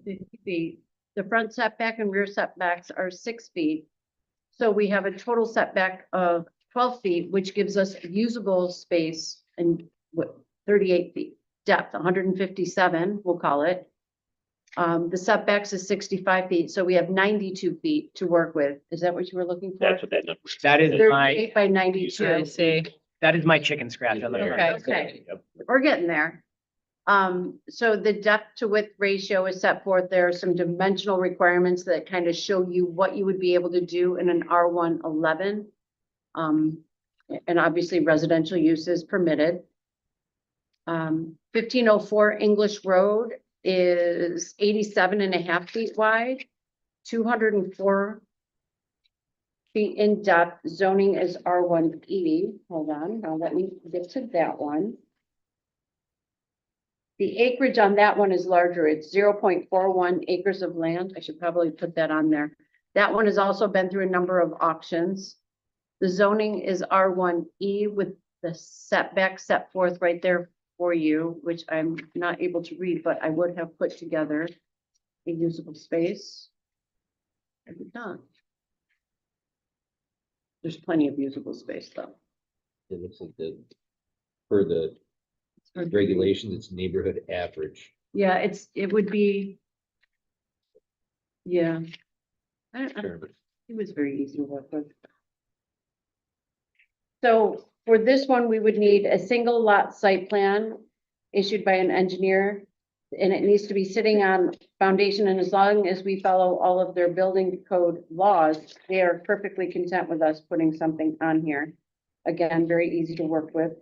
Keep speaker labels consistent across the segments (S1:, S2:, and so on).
S1: 50 feet. The front setback and rear setbacks are 6 feet. So we have a total setback of 12 feet, which gives us usable space and what, 38 feet depth, 157, we'll call it. The setbacks is 65 feet, so we have 92 feet to work with. Is that what you were looking for?
S2: That's what that number.
S3: That is my,
S1: 38 by 92.
S4: I see.
S3: that is my chicken scratch on the front.
S4: Okay.
S1: Okay.
S2: Yep.
S1: We're getting there. So the depth to width ratio is set forth. There are some dimensional requirements that kind of show you what you would be able to do in an R111. And obviously residential use is permitted. 1504 English Road is 87.5 feet wide, 204 feet in depth. Zoning is R180. Hold on, now let me get to that one. The acreage on that one is larger. It's 0.41 acres of land. I should probably put that on there. That one has also been through a number of auctions. The zoning is R1E with the setback set forth right there for you, which I'm not able to read, but I would have put together a usable space. I did not. There's plenty of usable space though.
S5: It looks like for the regulations, it's neighborhood average.
S1: Yeah, it would be. Yeah. It was very easy to work with. So for this one, we would need a single lot site plan issued by an engineer. And it needs to be sitting on foundation, and as long as we follow all of their building code laws, they are perfectly content with us putting something on here. Again, very easy to work with.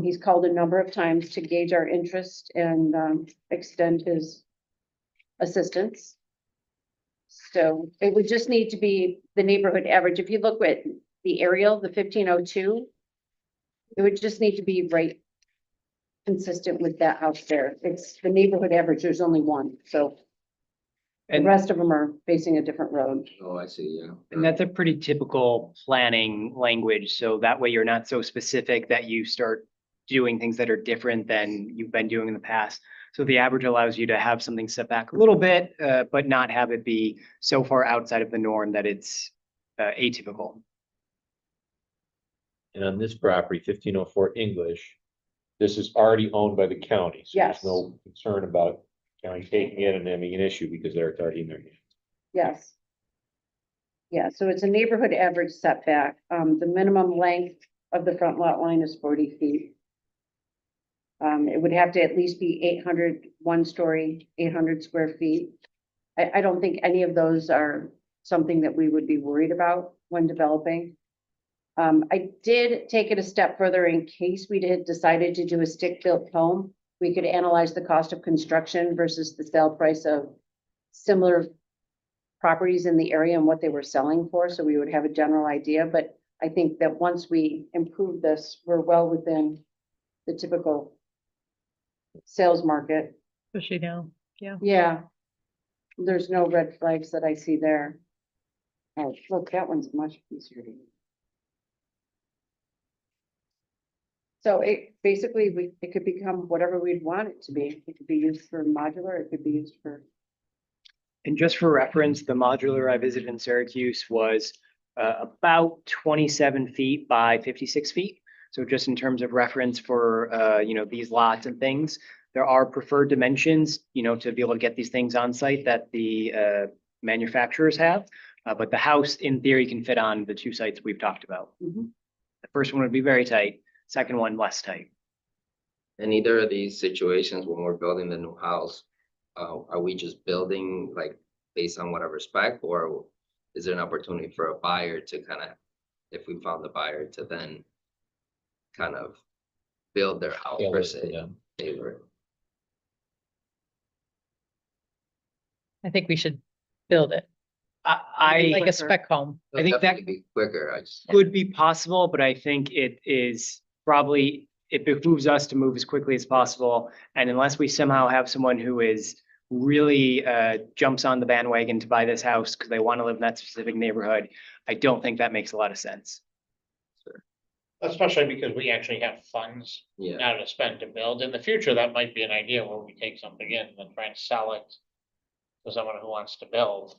S1: He's called a number of times to gauge our interest and extend his assistance. So it would just need to be the neighborhood average. If you look at the aerial, the 1502, it would just need to be right consistent with that house there. It's the neighborhood average. There's only one, so the
S3: And,
S1: rest of them are facing a different road.
S5: Oh, I see, yeah.
S3: and that's a pretty typical planning language. So that way you're not so specific that you start doing things that are different than you've been doing in the past. So the average allows you to have something set back a little bit, but not have it be so far outside of the norm that it's atypical.
S5: And on this property, 1504 English, this is already owned by the county. So
S1: Yes.
S5: there's no concern about county taking it and having an issue because it's already in their hands.
S1: Yes. Yeah, so it's a neighborhood average setback. The minimum length of the front lot line is 40 feet. It would have to at least be 800, one story, 800 square feet. I don't think any of those are something that we would be worried about when developing. I did take it a step further in case we had decided to do a stick-built home. We could analyze the cost of construction versus the sale price of similar properties in the area and what they were selling for, so we would have a general idea. But I think that once we improve this, we're well within the typical sales market.
S4: Especially now, yeah.
S1: Yeah. There's no red flags that I see there. Oh, look, that one's much easier to use. So it basically, it could become whatever we'd want it to be. It could be used for modular, it could be used for.
S3: And just for reference, the modular I visited in Syracuse was about 27 feet by 56 feet. So just in terms of reference for, these lots and things, there are preferred dimensions, to be able to get these things on site that the manufacturers have. But the house in theory can fit on the two sites we've talked about.
S1: Mhm.
S3: The first one would be very tight, second one less tight.
S6: In either of these situations, when we're building the new house, are we just building like based on whatever spec, or is there an opportunity for a buyer to kind of, if we found the buyer, to then kind of build their house
S5: Yeah,
S6: per
S5: listen,
S6: se?
S5: yeah.
S6: Favor.
S4: I think we should build it
S3: I
S4: like a spec home.
S3: I think that-
S6: Definitely be quicker. I just.
S3: could be possible, but I think it is probably, it behooves us to move as quickly as possible. And unless we somehow have someone who is really jumps on the bandwagon to buy this house because they want to live in that specific neighborhood, I don't think that makes a lot of sense.
S2: Especially because we actually have funds
S6: Yeah,
S2: now to spend to build. In the future, that might be an idea where we take something in and then try and sell it to someone who wants to build.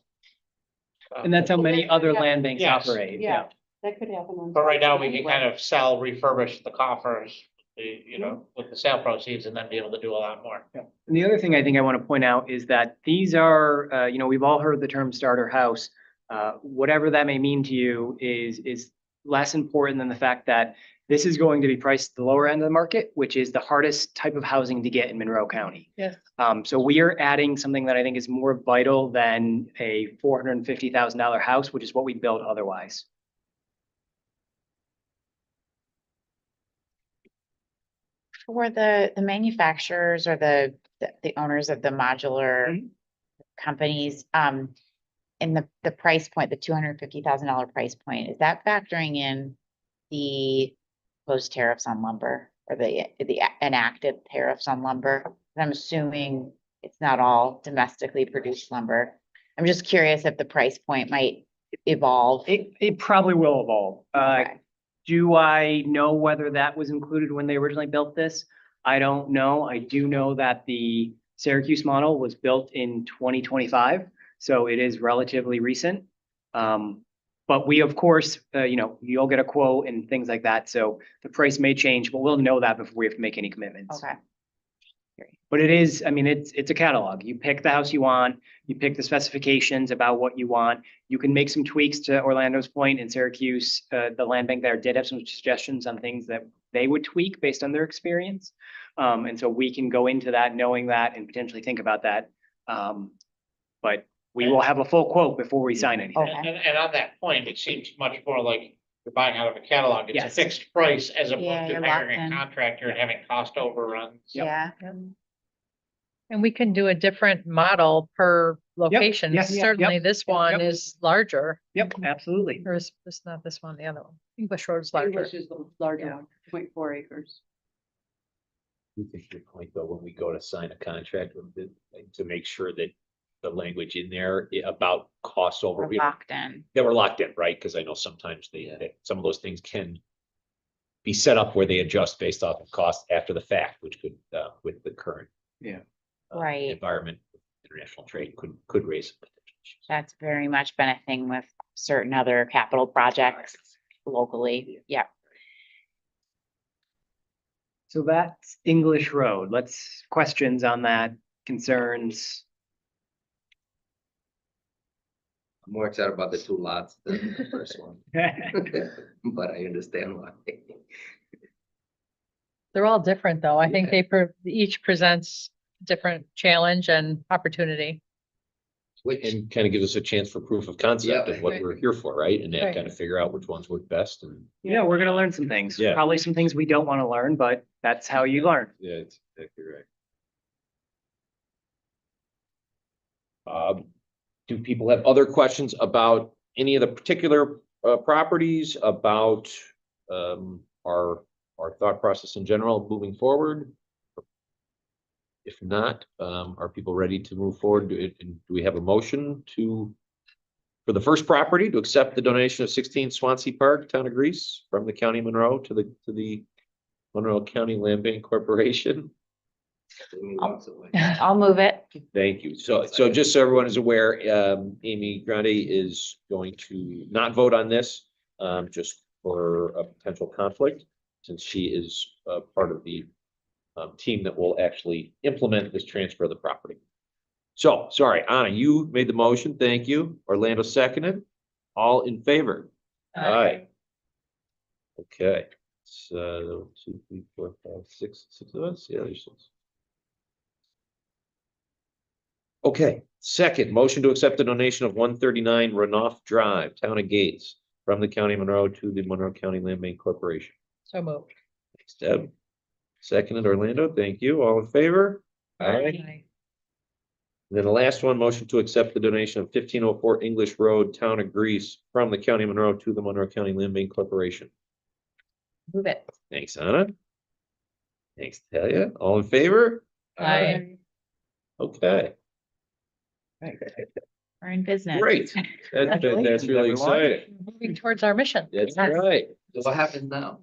S3: And that's how many other land banks
S2: Yes.
S3: operate.
S1: Yeah, that could happen. on
S2: But right now, we
S1: Saturday
S2: can
S1: anyway.
S2: kind of sell, refurbish the coffers, you know, with the sale proceeds and then be able to do a lot more.
S3: And the other thing I think I want to point out is that these are, we've all heard the term starter house. Whatever that may mean to you is less important than the fact that this is going to be priced at the lower end of the market, which is the hardest type of housing to get in Monroe County.
S4: Yes.
S3: So we are adding something that I think is more vital than a $450,000 house, which is what we built otherwise.
S7: For the manufacturers or the owners of the modular companies, in the price point, the $250,000 price point, is that factoring in the proposed tariffs on lumber or the enacted tariffs on lumber? I'm assuming it's not all domestically produced lumber. I'm just curious if the price point might evolve.
S3: It probably will evolve.
S7: Okay.
S3: Do I know whether that was included when they originally built this? I don't know. I do know that the Syracuse model was built in 2025, so it is relatively recent. But we, of course, you'll get a quote and things like that, so the price may change, but we'll know that before we have to make any commitments.
S7: Okay.
S3: But it is, I mean, it's a catalog. You pick the house you want, you pick the specifications about what you want. You can make some tweaks to Orlando's point in Syracuse. The land bank there did have some suggestions on things that they would tweak based on their experience. And so we can go into that knowing that and potentially think about that. But we will have a full quote before we sign anything.
S7: Okay.
S2: And on that point, it seems much more like you're buying out of a catalog. It's a
S3: Yes.
S2: fixed price as
S7: Yeah,
S2: opposed to
S7: you're
S2: hiring
S7: locked
S2: a
S7: in.
S2: contractor and having cost overruns.
S7: Yeah.
S4: And we can do a different model per location.
S3: yes, yep,
S4: Certainly
S3: yep,
S4: this one
S3: yep.
S4: is larger.
S3: Yep, absolutely.
S4: Or is this not this one, the other one? English Road is larger.
S1: English is the larger one, 0.4 acres.
S5: You think your point though, when we go to sign a contract with it, like, to make sure that the language in there about costs over,
S7: We're locked in.
S5: that we're locked in, right? Because I know sometimes some of those things can be set up where they adjust based off of cost after the fact, which could, with the current
S7: Right.
S5: environment, international trade could raise some potential issues.
S7: That's very much been a thing with certain other capital projects locally. Yeah.
S3: So that's English Road. Questions on that, concerns?
S6: I'm more excited about the two lots than the first one, but I understand why.
S4: They're all different, though. I think
S6: Yeah.
S4: each presents different challenge and opportunity.
S6: Which,
S5: And kind of gives us a chance for proof of concept
S6: Yeah.
S5: of what we're here for, right? And then
S4: Right.
S5: kind of figure out which ones work best and.
S3: Yeah, we're gonna learn some things.
S5: Yeah.
S3: Probably some things we don't want to learn, but that's how you learn.
S5: Yeah, it's exactly right. Do people have other questions about any of the particular properties, about our thought process in general moving forward? If not, are people ready to move forward? Do we have a motion for the first property to accept the donation of 16 Swansea Park, Town of Greece, from the County of Monroe to the Monroe County Land Bank Corporation?
S7: I'll move it.
S5: Thank you. So just so everyone is aware, Amy Grande is going to not vote on this, just for a potential conflict, since she is part of the team that will actually implement this transfer of the property. So, sorry, Anna, you made the motion. Thank you. Orlando seconded. All in favor? Aye. Okay. So 2, 3, 4, 5, 6 of us. Yeah, there's 6. Okay, second, motion to accept the donation of 139 Renoff Drive, Town of Gates, from the County of Monroe to the Monroe County Land Bank Corporation.
S4: So moved.
S5: Thanks, Deb. Seconded, Orlando. Thank you. All in favor?
S4: Aye.
S5: Then the last one, motion to accept the donation of 1504 English Road, Town of Greece, from the County of Monroe to the Monroe County Land Bank Corporation.
S7: Move it.
S5: Thanks, Anna. Thanks, Talia. All in favor?
S4: Aye.
S5: Okay,
S7: We're in business.
S5: great. That's really
S3: Congratulations, everyone.
S5: exciting.
S4: Moving towards our mission.
S5: That's
S7: Yes.
S5: right.
S6: What happens now?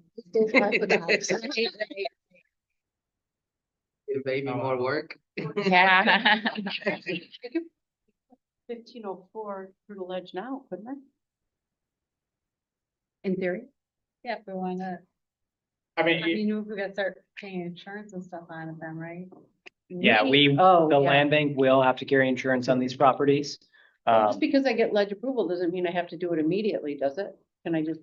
S6: It may be more work.
S7: Yeah.
S1: 1504 through the ledge now, couldn't it? In theory.
S8: Yeah, but why not?
S2: I
S8: I
S2: mean,
S8: mean, if we gotta start paying insurance and stuff on them, right?
S3: Yeah,
S1: Oh,
S3: the
S1: yeah.
S3: land bank will have to carry insurance on these properties.
S1: Well, just because I get ledge approval doesn't mean I have to do it immediately, does it? Can I just?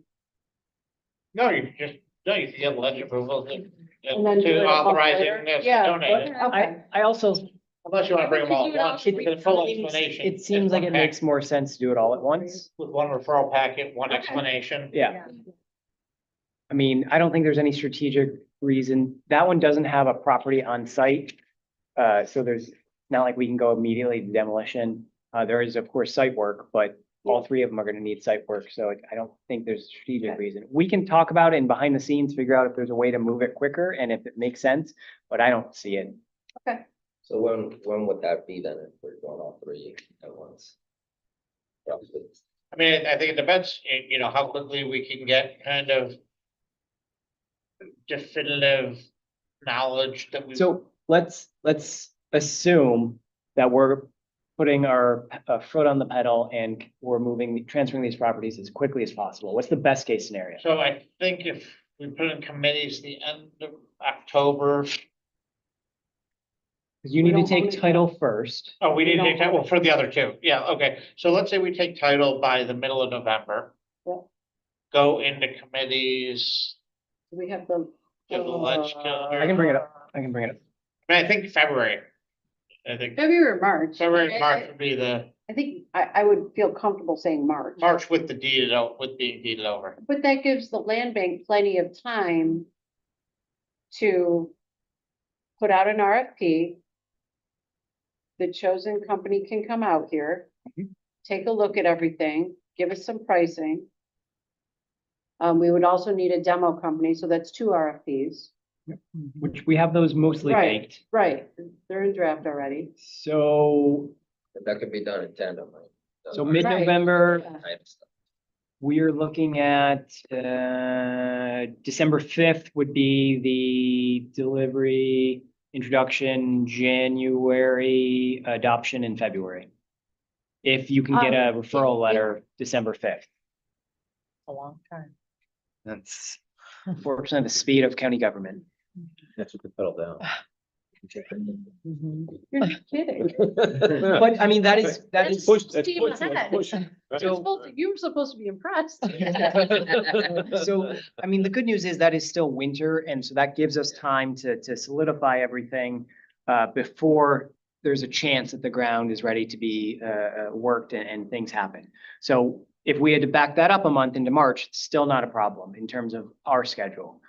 S2: no, you can get ledge approval
S1: And then do it
S2: to
S1: a month
S2: authorizing
S1: later?
S2: this,
S1: Yeah,
S2: donate it.
S1: Okay.
S3: I also,
S2: Unless you wanna bring them all at once,
S3: it
S2: with a full
S3: seems-
S2: explanation.
S3: it seems like it makes more sense to do it all at once.
S2: With one referral packet, one
S1: Okay.
S2: explanation.
S3: Yeah. I mean, I don't think there's any strategic reason. That one doesn't have a property on site. So there's not like we can go immediately to demolition. There is, of course, site work, but all three of them are gonna need site work, so I don't think there's a strategic reason. We can talk about it and behind the scenes, figure out if there's a way to move it quicker and if it makes sense, but I don't see it.
S6: So when would that be then if we're going all three at once? Roughly.
S2: I mean, I think it depends, how quickly we can get kind of definitive knowledge that we.
S3: So let's assume that we're putting our foot on the pedal and we're transferring these properties as quickly as possible. What's the best case scenario?
S2: So I think if we put in committees the end of October,
S3: 'Cause you
S1: We
S3: need to
S1: don't own
S3: take
S1: it
S3: title first.
S2: oh, we
S1: We
S2: need to
S1: don't
S2: take that, well, for the other two, yeah, okay, so let's say we take title by the middle of November.
S1: Yeah.
S2: Go into committees,
S1: We have the.
S2: give the ledge
S3: I can bring it up. I can bring it up.
S2: I think February. I think
S1: February, or March.
S2: February,
S1: I-
S2: March would be
S1: I think I would feel comfortable saying March.
S2: March with the deed, with being deeded over.
S1: But that gives the land bank plenty of time to put out an RFP. The chosen company can come out here,
S3: Mhm.
S1: take a look at everything, give us some pricing. We would also need a demo company, so that's two RFPs.
S3: Which we have those mostly
S1: Right.
S3: baked.
S1: Right, they're in draft already.
S3: So,
S6: That could be done in tandem, right?
S3: so mid-November,
S1: Yeah.
S6: Type stuff.
S3: we are looking at, December 5th would be the delivery, introduction, January, adoption in February. If you can get a referral letter, December 5th.
S4: A long time.
S3: That's 4% of the speed of county government.
S5: That's what the pedal down.
S1: You're not kidding.
S3: But I mean, that is.
S1: That's
S5: Push,
S1: full
S5: that's
S1: steam
S5: push, that's
S1: ahead.
S5: push.
S3: So-
S1: You were supposed to be impressed.
S3: So, I mean, the good news is that is still winter, and so that gives us time to solidify everything before there's a chance that the ground is ready to be worked and things happen. So if we had to back that up a month into March, it's still not a problem in terms of our schedule.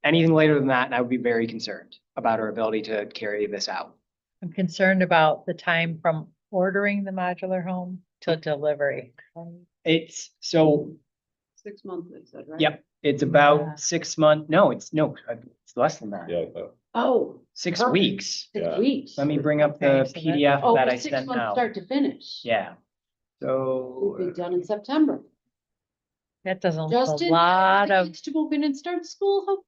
S3: Anything later than that, I would be very concerned about our ability to carry this out.
S4: I'm concerned about the time from ordering the modular home to delivery.
S3: It's so,
S1: 6 months, they said, right?
S3: yep, it's
S4: Yeah.
S3: about 6 months. No, it's less than that.
S5: Yeah,
S1: Oh,
S3: 6
S1: perfect.
S3: weeks.
S1: 6
S5: Yeah.
S1: weeks.
S3: Let me bring up the
S4: Okay, so that's-
S3: PDF
S1: Oh,
S3: that I
S1: but 6
S3: sent
S1: months
S3: out.
S1: start to finish.
S3: Yeah.
S1: We'll be
S3: So,
S1: done in September.
S4: That doesn't, a
S1: Justin,
S4: lot
S1: the
S4: of,
S1: kids to move in and start school.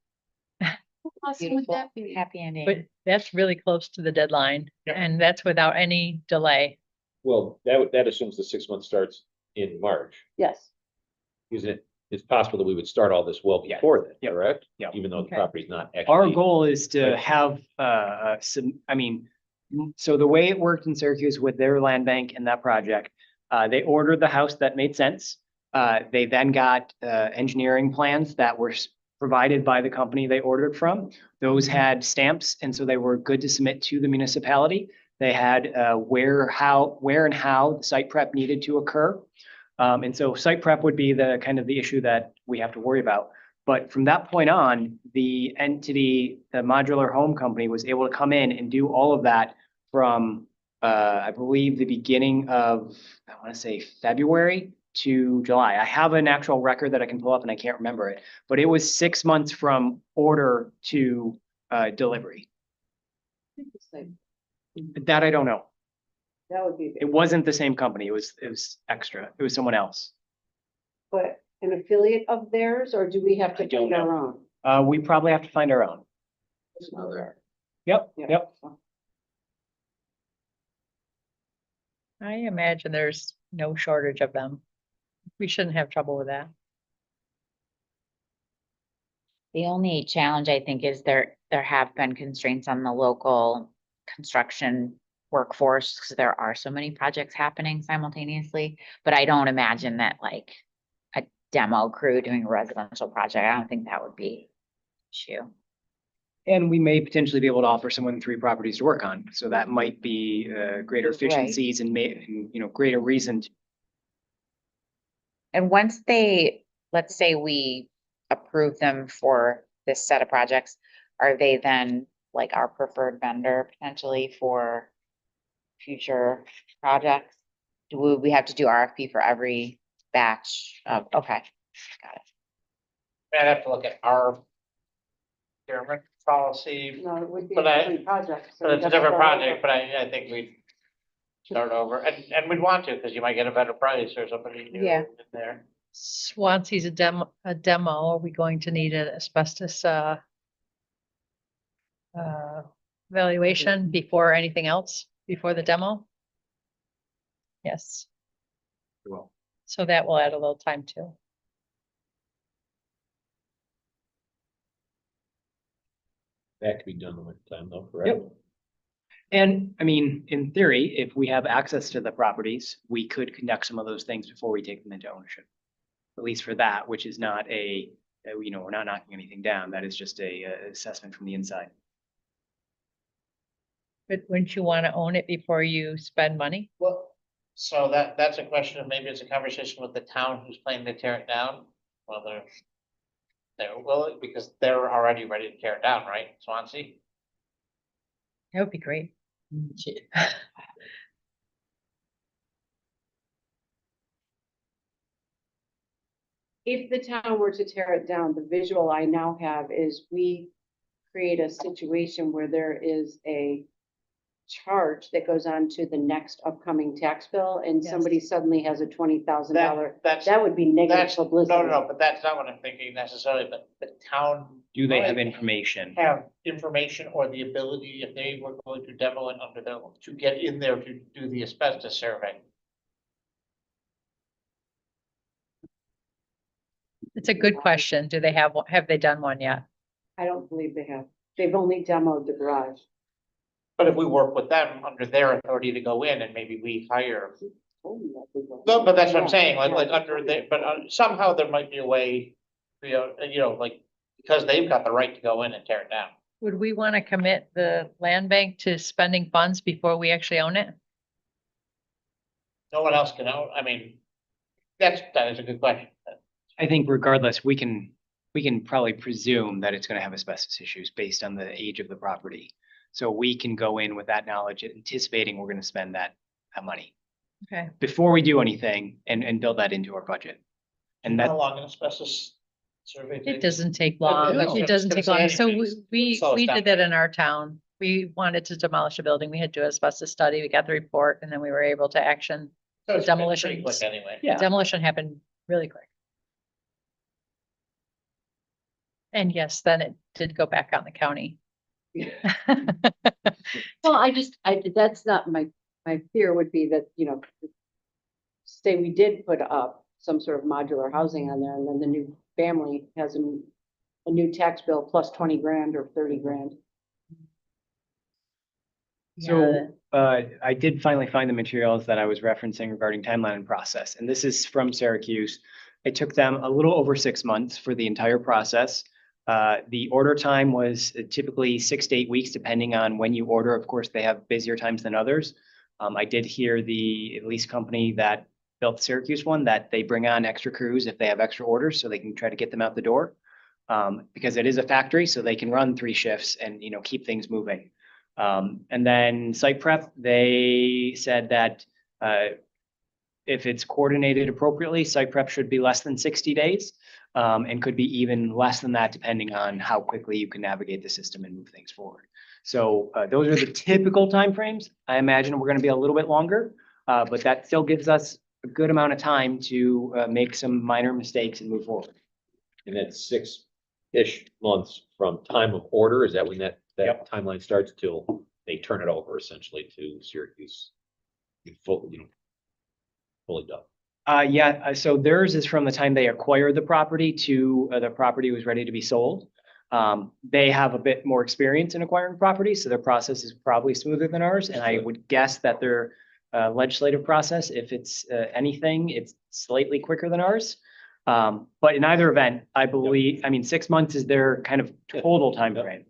S1: How awesome would
S7: Beautiful,
S1: that be?
S7: happy ending.
S4: but that's really close to the deadline
S2: Yeah.
S4: and that's without any delay.
S5: well, that assumes the 6 month starts in March.
S1: Yes,
S5: Because it's possible that we would start all this well
S3: Yeah.
S5: before then,
S3: Yeah.
S5: correct?
S3: Yeah.
S5: Even though the
S4: Okay.
S5: property's not actually.
S3: our goal is to
S5: Right.
S3: have, so the way it worked in Syracuse with their land bank and that project, they ordered the house that made sense. They then got, engineering plans that were provided by the company they ordered from. Those had stamps, and so they were good to submit to the municipality. They had, where and how the site prep needed to occur. And so site prep would be the kind of the issue that we have to worry about. But from that point on, the entity, the modular home company was able to come in and do all of that from, I believe, the beginning of, I want to say February to July. I have an actual record that I can pull up and I can't remember it, but it was 6 months from order to delivery.
S1: interesting.
S3: That I don't know.
S1: That would be,
S3: It wasn't the same company. It was extra. It was someone else.
S1: but an affiliate of theirs, or do we have to
S3: I don't
S1: find our own?
S3: We probably have to find our own.
S6: Another.
S3: Yep,
S1: Yeah.
S3: yep.
S4: I imagine there's no shortage of them. We shouldn't have trouble with that.
S7: The only challenge I think is there have been constraints on the local construction workforce, because there are so many projects happening simultaneously. But I don't imagine that like a demo crew doing a residential project, I don't think that would be an issue.
S3: And we may potentially be able to offer someone 3 properties to work on. So that might be greater
S7: Right.
S3: efficiencies and greater reason.
S7: And once they, let's say we approve them for this set of projects, are they then like our preferred vendor potentially for future projects? Do we have to do RFP for every batch of, okay, got it.
S2: I'd have to look at our procurement policy,
S1: No, it would be
S2: But
S1: a
S2: I-
S1: different project. so
S2: but it's a
S1: we'd have to
S2: different
S1: start over.
S2: project, but I think we'd start over, and we'd want to, because you might get a better price or somebody new
S7: Yeah.
S2: in there.
S4: Swansea's a demo, are we going to need an asbestos, evaluation before anything else, before the demo? Yes,
S5: Well,
S4: so that will add a little time too.
S5: that could be done in the time though, correct?
S3: Yep. And I mean, in theory, if we have access to the properties, we could conduct some of those things before we take them into ownership. At least for that, which is not we're not knocking anything down. That is just a assessment from the inside.
S4: But wouldn't you want to own it before you spend money?
S2: Well, so that's a question of, maybe it's a conversation with the town who's planning to tear it down, whether they're willing, because they're already ready to tear it down, right, Swansea?
S4: That would be great.
S1: If the town were to tear it down, the visual I now have is we create a situation where there is a charge that goes on to the next upcoming tax bill, and
S4: Yes.
S1: somebody suddenly has a $20,000.
S2: That's,
S1: That would be negative
S2: that's, no,
S1: publicity.
S2: no, but that's not what I'm thinking necessarily, but the town.
S3: Do they have
S2: might
S3: information?
S2: Have information or the ability, if they were going to demo it under their, to get in there to do the asbestos survey.
S4: It's a good question. Do they have they done one yet?
S1: I don't believe they have. They've only demoed the garage.
S2: But if we work with them under their authority to go in, and maybe we hire.
S1: Told me that they were.
S2: No, but that's what I'm
S1: Yeah,
S2: saying, like
S1: yeah.
S2: under the, but somehow there might be a way, like, because they've got the right to go in and tear it down.
S4: Would we want to commit the land bank to spending funds before we actually own it?
S2: No one else can own, I mean, that is a good question.
S3: I think regardless, we can probably presume that it's gonna have asbestos issues based on the age of the property. So we can go in with that knowledge, anticipating we're gonna spend that money
S4: Okay,
S3: before we do anything and build that into our budget. And
S2: How
S3: that,
S2: long an asbestos survey
S4: it
S2: takes?
S4: doesn't take long.
S2: that's what I
S4: It
S2: was
S4: doesn't
S2: gonna
S4: take long.
S2: say
S4: So
S2: anyways.
S4: we
S2: Slow us down.
S4: did that in our town. We wanted to demolish a building. We had to do asbestos study. We got the report and then we were able to action.
S2: So it's pretty quick
S4: demolitions.
S2: Anyway.
S3: yeah,
S4: Demolition happened really quick. And yes, then it did go back on the county.
S1: Well, that's not my fear would be that, say we did put up some sort of modular housing on there, and then the new family has a new tax bill plus 20 grand or 30 grand.
S3: so I did finally find the materials that I was referencing regarding timeline and process, and this is from Syracuse. It took them a little over 6 months for the entire process. The order time was typically 6 to 8 weeks, depending on when you order. Of course, they have busier times than others. I did hear the lease company that built the Syracuse one, that they bring on extra crews if they have extra orders, so they can try to get them out the door. Because it is a factory, so they can run 3 shifts and, keep things moving. And then site prep, they said that if it's coordinated appropriately, site prep should be less than 60 days. And could be even less than that, depending on how quickly you can navigate the system and move things forward. So those are the typical timeframes. I imagine we're going to be a little bit longer, but that still gives us a good amount of time to make some minor mistakes and move forward.
S5: And that's 6-ish months from time of order. Is that when that
S3: Yep.
S5: timeline starts till they turn it over essentially to Syracuse? Fully done.
S3: So theirs is from the time they acquired the property to the property was ready to be sold. They have a bit more experience in acquiring properties, so their process is probably smoother than ours. And I would guess that their legislative process, if it's anything, it's slightly quicker than ours. But in either event, I believe, I mean, 6 months is their kind of total time frame.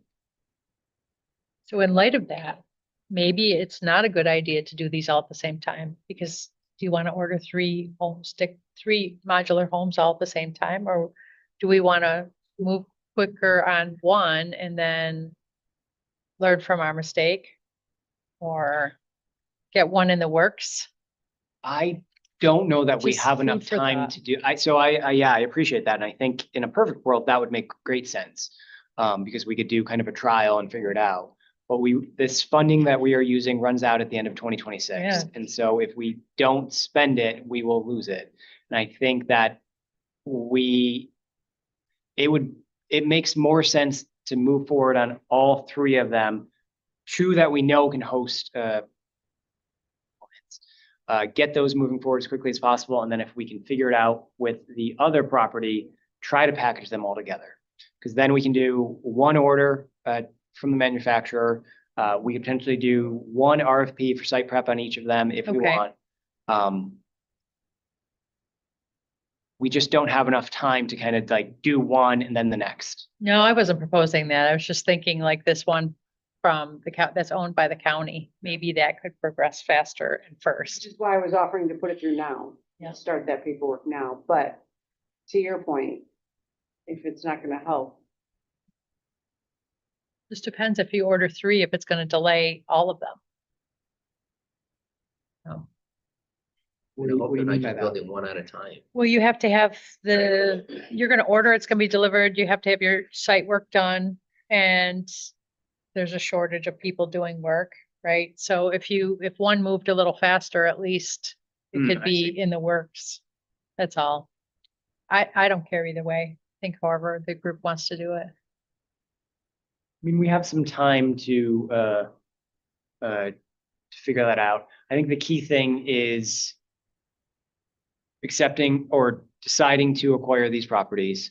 S4: So in light of that, maybe it's not a good idea to do these all at the same time, because do you want to order 3 modular homes all at the same time? Or do we want to move quicker on one and then learn from our mistake? Or get one in the works?
S3: I don't know that we
S4: Just
S3: have
S4: food
S3: enough
S4: for
S3: time
S4: thought.
S3: to do, I appreciate that. And I think in a perfect world, that would make great sense. Because we could do kind of a trial and figure it out. But this funding that we are using runs out at the end of 2026.
S4: Yeah.
S3: And so if we don't spend it, we will lose it. And I think that it makes more sense to move forward on all 3 of them. 2 that we know can host, get those moving forward as quickly as possible. And then if we can figure it out with the other property, try to package them all together. Because then we can do one order from the manufacturer. We could potentially do one RFP for site prep on each of them if we
S4: Okay.
S3: want. We just don't have enough time to kind of like do one and then the next.
S4: No, I wasn't proposing that. I was just thinking like this one from that's owned by the county. Maybe that could progress faster and
S1: Which
S4: first.
S1: is why I was offering to put it through now.
S4: Yeah.
S1: Start that paperwork now, but to your point, if it's not gonna help,
S4: Just depends if you order 3, if it's going to delay all of them.
S3: What do you
S6: Hoping I
S3: mean by
S6: can
S3: that?
S6: build it one at a time.
S4: Well, you have to have you're gonna order, it's gonna be delivered, you have to have your site work done, and there's a shortage of people doing work, right? So if one moved a little faster, at least it could
S3: I
S4: be in the works. That's all. I don't care either way. I think however the group wants to do it.
S3: I mean, we have some time to figure that out. I think the key thing is accepting or deciding to acquire these properties.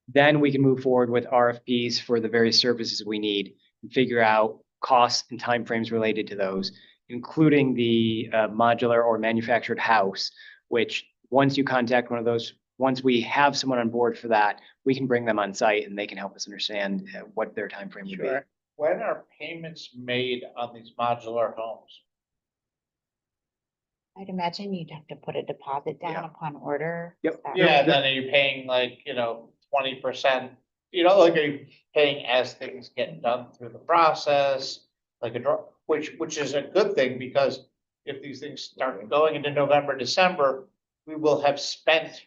S3: Then we can move forward with RFPs for the various services we need and figure out costs and timeframes related to those, including the modular or manufactured house, which once you contact one of those, once we have someone on board for that, we can bring them on site and they can help us understand what their timeframe would be.
S4: Sure.
S2: When are payments made on these modular homes?
S7: I'd imagine you'd have to put a deposit down
S3: Yeah.
S7: upon order.
S3: Yep.
S7: Is that
S2: Yeah,
S7: right?
S2: then are you paying like, 20%, like are you paying as things get done through the process? Like which is a good thing, because if these things start going into November, December, we will have spent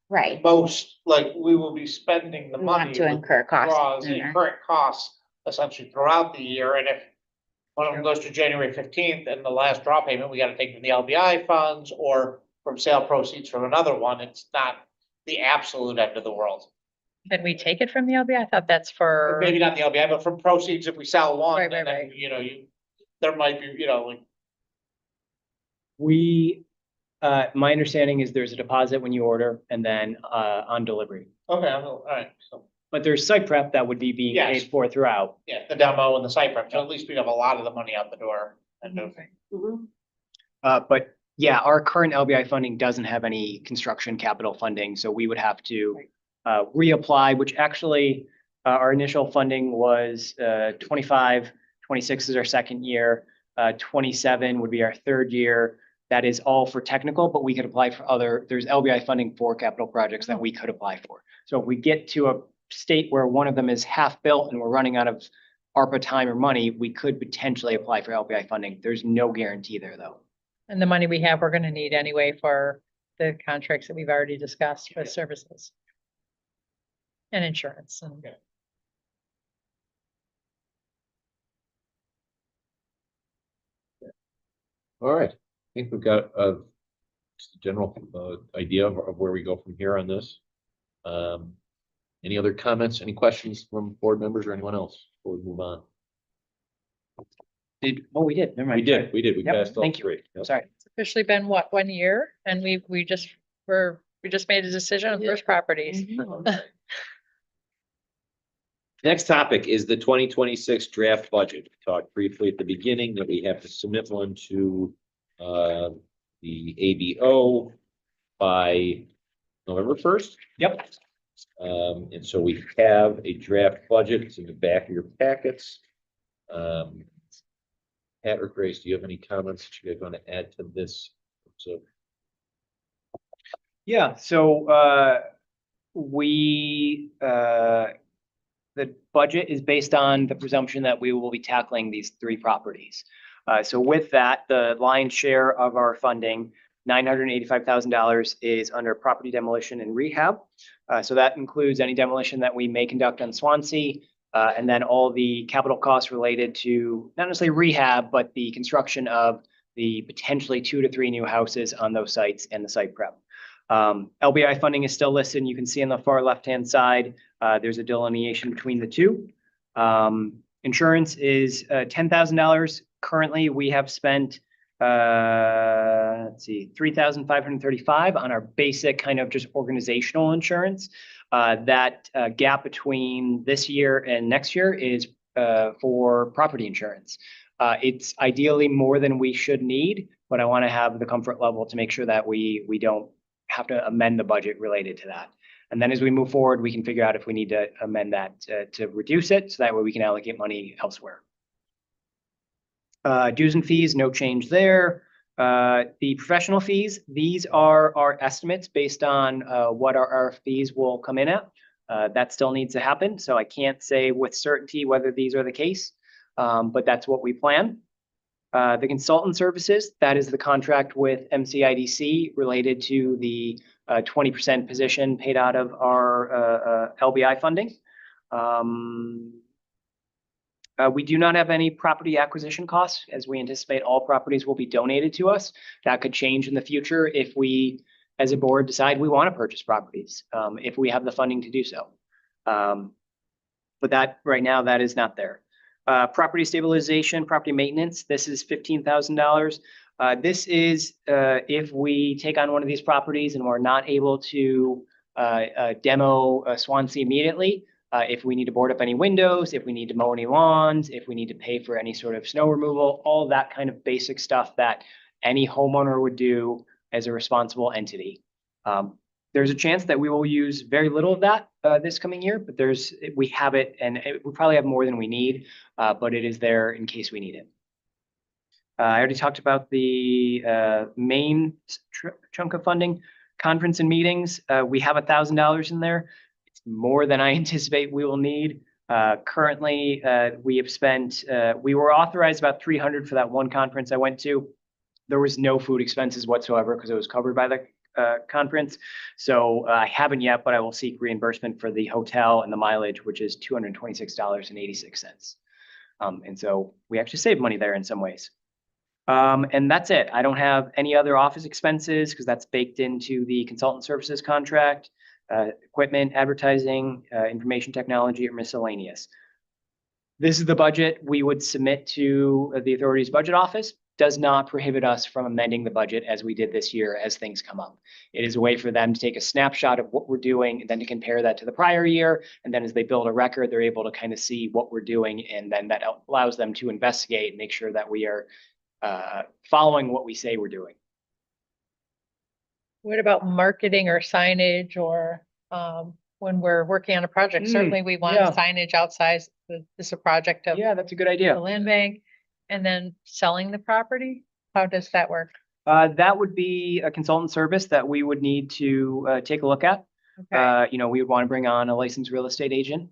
S7: Right.
S2: we will be spending the
S7: We
S2: money.
S7: want to
S2: with
S7: incur costs
S2: draws,
S7: sooner.
S2: current costs essentially throughout the year, and if one of them goes to January 15th and the last draw payment, we gotta take from the LBI funds or from sale proceeds from another one, it's not the absolute end of the world.
S4: Can we take it from the LB? I thought that's for,
S2: Maybe not the LBI, but from proceeds, if we sell one,
S4: Right,
S2: and then,
S4: right.
S2: there might be, like,
S3: My understanding is there's a deposit when you order and then on delivery.
S2: okay, all right, so,
S3: But there's site prep that would be being
S2: Yes.
S3: paid for throughout.
S2: yeah, the demo and the site prep, so at least we have a lot of the money out the door. And
S1: mhm.
S3: But yeah, our current LBI funding doesn't have any construction capital funding, so we would have to reapply, which actually our initial funding was 25, 26 is our second year, 27 would be our third year. That is all for technical, but we could apply for there's LBI funding for capital projects that we could apply for. So if we get to a state where one of them is half built and we're running out of ARPA time or money, we could potentially apply for LBI funding. There's no guarantee there, though.
S4: and the money we have, we're gonna need anyway for the contracts that we've already discussed with services. And insurance and.
S2: Okay.
S5: All right, I think we've got a just a general idea of where we go from here on this. Any other comments, any questions from board members or anyone else before we move on?
S3: We did, never mind.
S5: We did, we
S3: Yep,
S5: passed all
S3: thank you.
S5: three. Yep.
S3: Sorry.
S4: It's officially been what, 1 year? And we just made a decision on first properties.
S5: Next topic is the 2026 draft budget. We talked briefly at the beginning that we have to submit one to the ABO by November 1st.
S3: Yep.
S5: And so we have a draft budget. It's in the back of your packets. Pat or Grace, do you have any comments that you guys want to add to this? So,
S3: Yeah, so the budget is based on the presumption that we will be tackling these three properties. So with that, the lion's share of our funding, $985,000, is under property demolition and rehab. So that includes any demolition that we may conduct on Swansea, and then all the capital costs related to not necessarily rehab, but the construction of the potentially 2 to 3 new houses on those sites and the site prep. LBI funding is still listed, and you can see on the far left-hand side, there's a delineation between the two. Insurance is $10,000. Currently, we have spent let's see, $3,535 on our basic kind of just organizational insurance. That gap between this year and next year is for property insurance. It's ideally more than we should need, but I want to have the comfort level to make sure that we don't have to amend the budget related to that. And then as we move forward, we can figure out if we need to amend that to reduce it, so that way we can allocate money elsewhere. Dues and fees, no change there. The professional fees, these are our estimates based on what our RFPs will come in at. That still needs to happen, so I can't say with certainty whether these are the case, but that's what we plan. The consultant services, that is the contract with MCIDC related to the 20% position paid out of our LBI funding. We do not have any property acquisition costs, as we anticipate all properties will be donated to us. That could change in the future if we, as a board, decide we want to purchase properties, if we have the funding to do so. But that, right now, that is not there. Property stabilization, property maintenance, this is $15,000. This is if we take on one of these properties and we're not able to demo Swansea immediately. If we need to board up any windows, if we need to mow any lawns, if we need to pay for any sort of snow removal, all that kind of basic stuff that any homeowner would do as a responsible entity. There's a chance that we will use very little of that this coming year, but we have it, and we probably have more than we need, but it is there in case we need it. I already talked about the main chunk of funding. Conference and meetings, we have $1,000 in there. It's more than I anticipate we will need. Currently, we have spent, we were authorized about $300 for that one conference I went to. There was no food expenses whatsoever because it was covered by the conference. So I haven't yet, but I will seek reimbursement for the hotel and the mileage, which is $226.86. And so we actually saved money there in some ways. And that's it. I don't have any other office expenses because that's baked into the consultant services contract, equipment, advertising, information technology, or miscellaneous. This is the budget we would submit to the authority's budget office. Does not prohibit us from amending the budget as we did this year as things come up. It is a way for them to take a snapshot of what we're doing and then to compare that to the prior year. And then as they build a record, they're able to kind of see what we're doing. And then that allows them to investigate and make sure that we are following what we say we're doing.
S4: What about marketing or signage or when we're working on a project? Certainly we want
S3: yeah.
S4: signage outside. This is a project of
S3: Yeah, that's a good
S4: the
S3: idea.
S4: land bank. And then selling the property? How does that work?
S3: That would be a consultant service that we would need to take a look at.
S4: Okay.
S3: We would want to bring on a licensed real estate agent.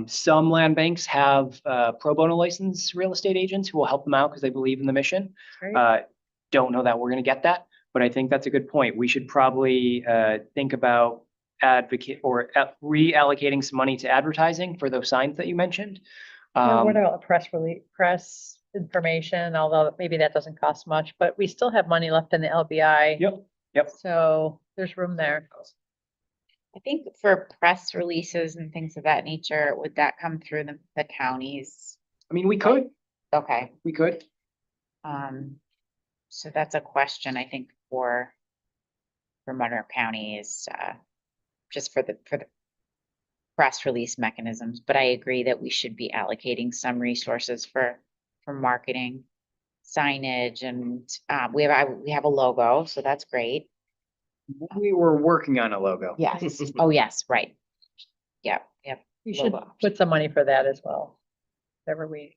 S3: Some land banks have pro bono licensed real estate agents who will help them out because they believe in the mission.
S4: Great.
S3: Don't know that we're going to get that, but I think that's a good point. We should probably think about reallocating some money to advertising for those signs that you mentioned.
S4: Or what about press information, although maybe that doesn't cost much, but we still have money left in the LBI.
S3: Yep. Yep.
S4: So there's room there.
S7: I think for press releases and things of that nature, would that come through the counties?
S3: I mean, we could,
S7: Okay,
S3: we could.
S7: so that's a question, I think, for Monroe County is, just for the press release mechanisms, but I agree that we should be allocating some resources for marketing, signage, and, we have a logo, so that's great.
S3: We were working on a logo.
S7: Yes, oh, yes, right. Yep, yep.
S4: You should
S7: Logo.
S4: put some money for that as well. Whatever we,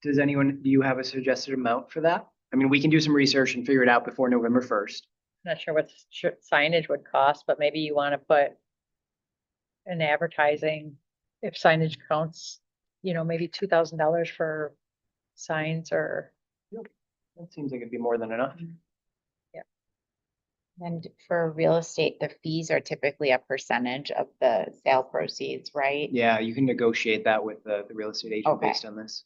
S3: Does anyone, do you have a suggested amount for that? I mean, we can do some research and figure it out before November 1st.
S4: not sure what signage would cost, but maybe you want to put an advertising, if signage counts, maybe $2,000 for signs or,
S3: That seems like it'd be more than enough.
S7: And for real estate, the fees are typically a percentage of the sale proceeds, right?
S3: Yeah, you can negotiate that with the real estate agent
S7: Okay.
S3: based on this.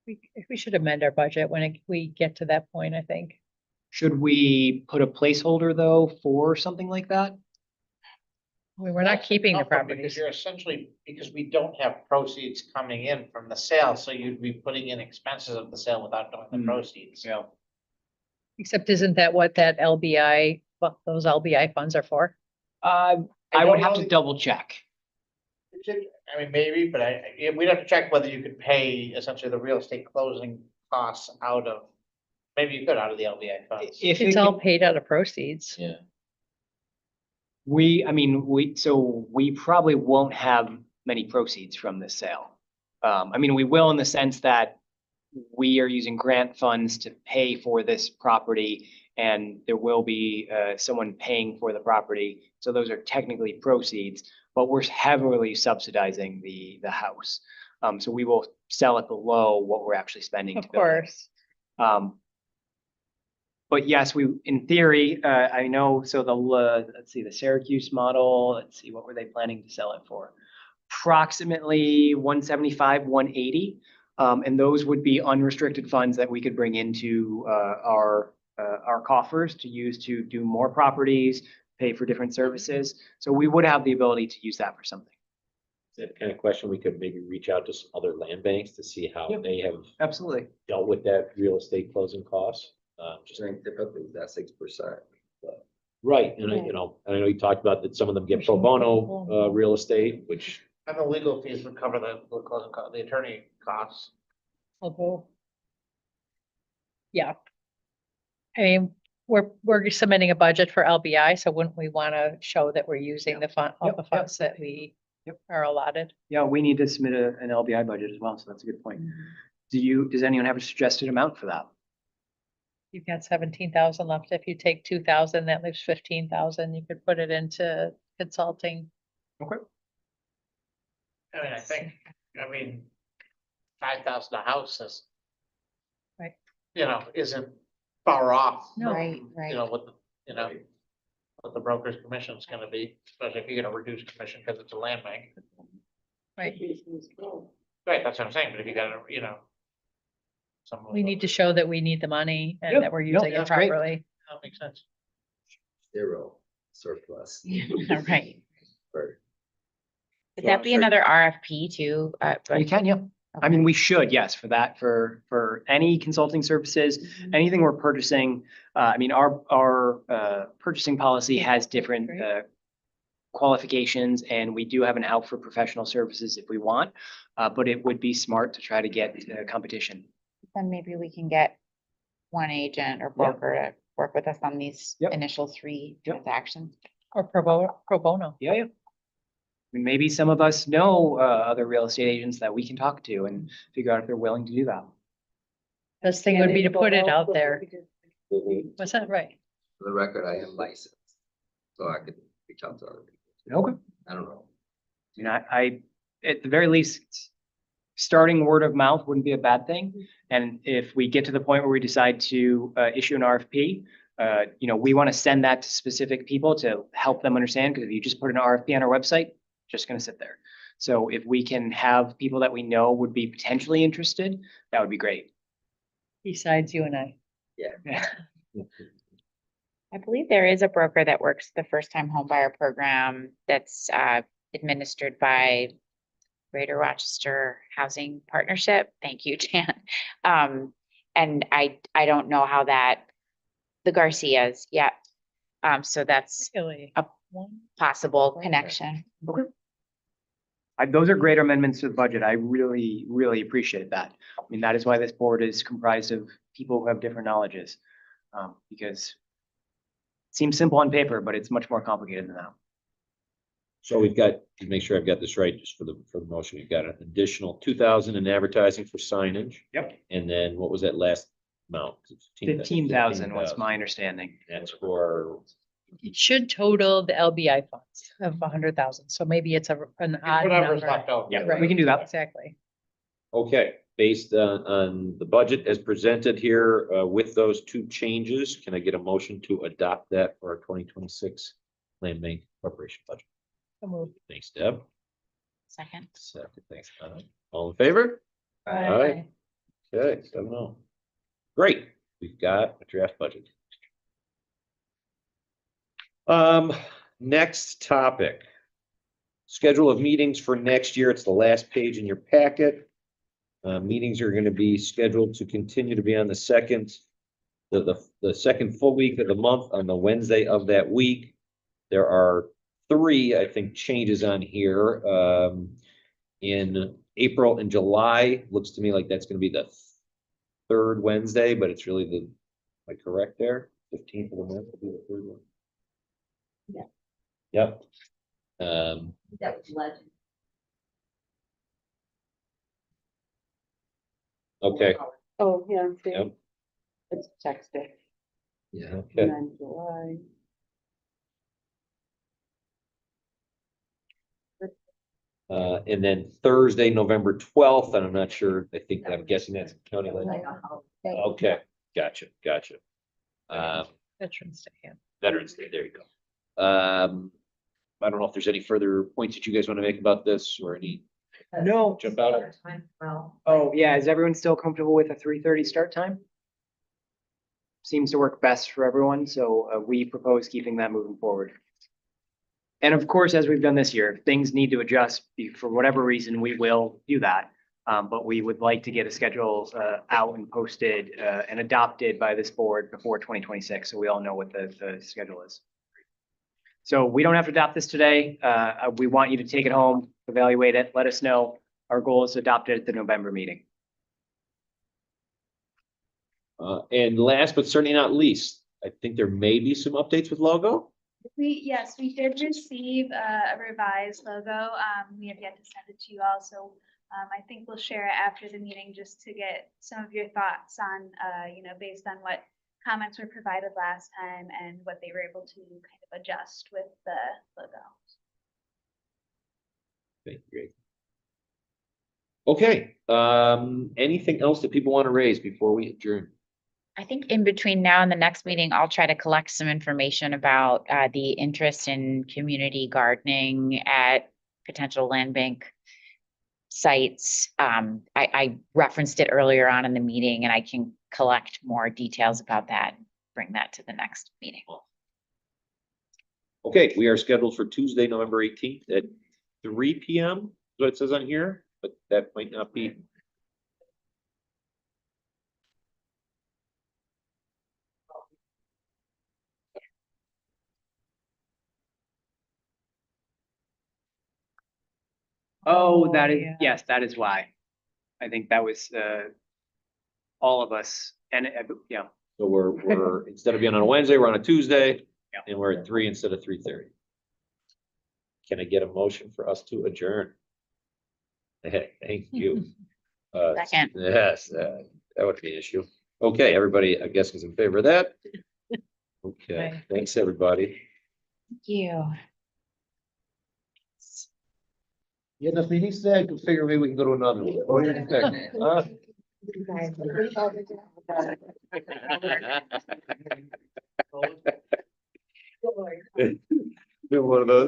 S4: we should amend our budget when we get to that point, I think.
S3: Should we put a placeholder though for something like that?
S4: We're not keeping the
S2: Tougher Because
S4: properties.
S2: you're essentially, because we don't have proceeds coming in from the sale, so you'd be putting in expenses of the sale without knowing the
S3: Hmm.
S2: proceeds.
S3: Yeah.
S4: Except isn't that what that LBI, what those LBI funds are for?
S3: I
S2: I
S3: would
S2: don't
S3: have
S2: know
S3: to double check.
S2: I mean, maybe, but we'd have to check whether you could pay essentially the real estate closing costs out of, maybe you could out of the LBI funds.
S3: If
S4: It's
S3: it
S4: all
S3: can-
S4: paid out of proceeds.
S5: Yeah.
S3: so we probably won't have many proceeds from this sale. I mean, we will in the sense that we are using grant funds to pay for this property and there will be someone paying for the property. So those are technically proceeds, but we're heavily subsidizing the house. So we will sell it below what we're actually spending.
S4: Of
S3: to build it.
S4: course.
S3: But yes, in theory, I know, so let's see, the Syracuse model, let's see, what were they planning to sell it for? Approximately 175, 180. And those would be unrestricted funds that we could bring into our coffers to use to do more properties, pay for different services. So we would have the ability to use that for something.
S5: Is that the kind of question we could maybe reach out to some other land banks to see how
S3: Yep.
S5: they have
S3: Absolutely.
S5: dealt with that real estate closing costs? Just
S6: I think typically that's 6%.
S5: right, and I know you talked about that some of them get pro bono real estate, which
S2: And the legal fees would cover the closing the attorney costs.
S4: Although. Yeah. I mean, we're submitting a budget for LBI, so wouldn't we want to show that we're using the fund, all
S3: Yep,
S4: the
S3: yep.
S4: funds that we
S3: Yep.
S4: are allotted?
S3: Yeah, we need to submit an LBI budget as well, so that's a good point. Does anyone have a suggested amount for that?
S4: You've got 17,000 left. If you take 2,000, that leaves 15,000. You could put it into consulting.
S3: Okay.
S2: I mean, 5,000 a house is.
S4: Right.
S2: Isn't far off.
S4: No.
S7: Right,
S2: from,
S7: right.
S2: What the broker's commission is gonna be, especially if you're gonna reduce commission because it's a land bank.
S4: Right.
S2: Right, that's what I'm saying, but if you got
S4: We need to show that we need the money
S3: Yep.
S4: and that we're
S3: No,
S4: using it
S3: that's great.
S4: properly.
S2: That makes sense.
S6: 0 surplus.
S7: Right.
S6: for-
S7: Would that be another RFP too?
S3: You can, yeah. I mean, we should, yes, for that, for any consulting services, anything we're purchasing. I mean, our purchasing policy has different
S4: Great.
S3: qualifications and we do have an out for professional services if we want. But it would be smart to try to get competition.
S7: Then maybe we can get one agent or broker to work with us on these
S3: Yep.
S7: initial 3
S3: Yep.
S7: transactions.
S4: Or pro bono.
S3: Yeah, yeah. I mean, maybe some of us know other real estate agents that we can talk to and figure out if they're willing to do that.
S4: Best thing would be to put it out there. What's that, right?
S6: For the record, I am licensed, so I could reach out to other people.
S3: Okay.
S6: I don't know.
S3: You know, I, at the very least, starting word of mouth wouldn't be a bad thing. And if we get to the point where we decide to issue an RFP, we want to send that to specific people to help them understand, because if you just put an RFP on our website, it's just going to sit there. So if we can have people that we know would be potentially interested, that would be great.
S4: Besides you and I.
S6: Yeah.
S3: Yeah.
S7: I believe there is a broker that works the first time home buyer program that's administered by Greater Rochester Housing Partnership. Thank you, Jan. And I don't know how the Garcias yet. So that's
S4: Really?
S7: a possible connection.
S3: Those are great amendments to the budget. I really, really appreciate that. I mean, that is why this board is comprised of people who have different knowledges. Because it seems simple on paper, but it's much more complicated than that.
S5: So we've got, to make sure I've got this right, just for the motion, we've got an additional 2,000 in advertising for signage.
S3: Yep.
S5: And then what was that last amount?
S3: 15,000 was my understanding.
S5: That's for,
S4: It should total the LBI funds of 100,000. So maybe it's an odd
S2: Whatever's
S4: number.
S2: left over.
S3: Yeah,
S4: Right.
S3: we can do that.
S4: Exactly.
S5: okay, based on the budget as presented here, with those two changes, can I get a motion to adopt that for our 2026 Land Bank Corporation budget?
S4: So moved.
S5: Thanks, Deb.
S7: Second.
S5: Second, thanks, Donna. All in favor? Aye. Okay, 7-0. Great, we've got a draft budget. Next topic. Schedule of meetings for next year. It's the last page in your packet. Meetings are gonna be scheduled to continue to be on the second full week of the month on the Wednesday of that week. There are 3, I think, changes on here. In April and July, looks to me like that's gonna be the 3rd Wednesday, but it's really am I correct there? 15th of the month will be the 3rd one.
S8: Yeah.
S5: Yep.
S8: That was legend.
S5: Okay,
S1: Oh, yeah, see,
S5: yep,
S1: it's texted.
S6: Yeah.
S5: okay.
S1: And then July.
S5: And then Thursday, November 12th, and I'm not sure, I'm guessing that's county.
S8: Like
S5: line.
S8: a holiday.
S5: Okay, gotcha.
S4: Veterans Day. Yeah.
S5: Veterans Day, there you go. I don't know if there's any further points that you guys want to make about this or any,
S3: No.
S5: jump out at.
S8: Well.
S3: Oh, yeah. Is everyone still comfortable with a 3:30 start time? Seems to work best for everyone, so we propose keeping that moving forward. And of course, as we've done this year, if things need to adjust for whatever reason, we will do that. But we would like to get a schedule out and posted and adopted by this board before 2026, so we all know what the schedule is. So we don't have to adopt this today. We want you to take it home, evaluate it, let us know. Our goal is to adopt it at the November meeting.
S5: And last but certainly not least, I think there may be some updates with logo.
S9: Yes, we did receive a revised logo. We have yet to send it to you all, so I think we'll share it after the meeting just to get some of your thoughts on, based on what comments were provided last time and what they were able to kind of adjust with the logo.
S5: Okay, great. Okay, anything else that people want to raise before we adjourn?
S7: I think in between now and the next meeting, I'll try to collect some information about the interest in community gardening at potential land bank sites. I referenced it earlier on in the meeting, and I can collect more details about that, bring that to the next meeting.
S5: Okay, we are scheduled for Tuesday, November 18th at 3 p.m. is what it says on here, but that might not be.
S3: Oh, that is,
S4: yeah.
S3: yes, that is why. I think that was all of us and yeah.
S5: So we're instead of being on a Wednesday, we're on a Tuesday,
S3: Yeah.
S5: and we're at 3 instead of 3:30. Can I get a motion for us to adjourn? Hey, thank you.
S7: Second.
S5: Yes, that would be an issue. Okay, everybody, I guess is in favor of that. Okay,
S4: Aye.
S5: thanks, everybody.
S7: Thank you.
S5: You had enough meetings today? I can figure maybe we can go to another one. What do you think? Huh? Been one of those.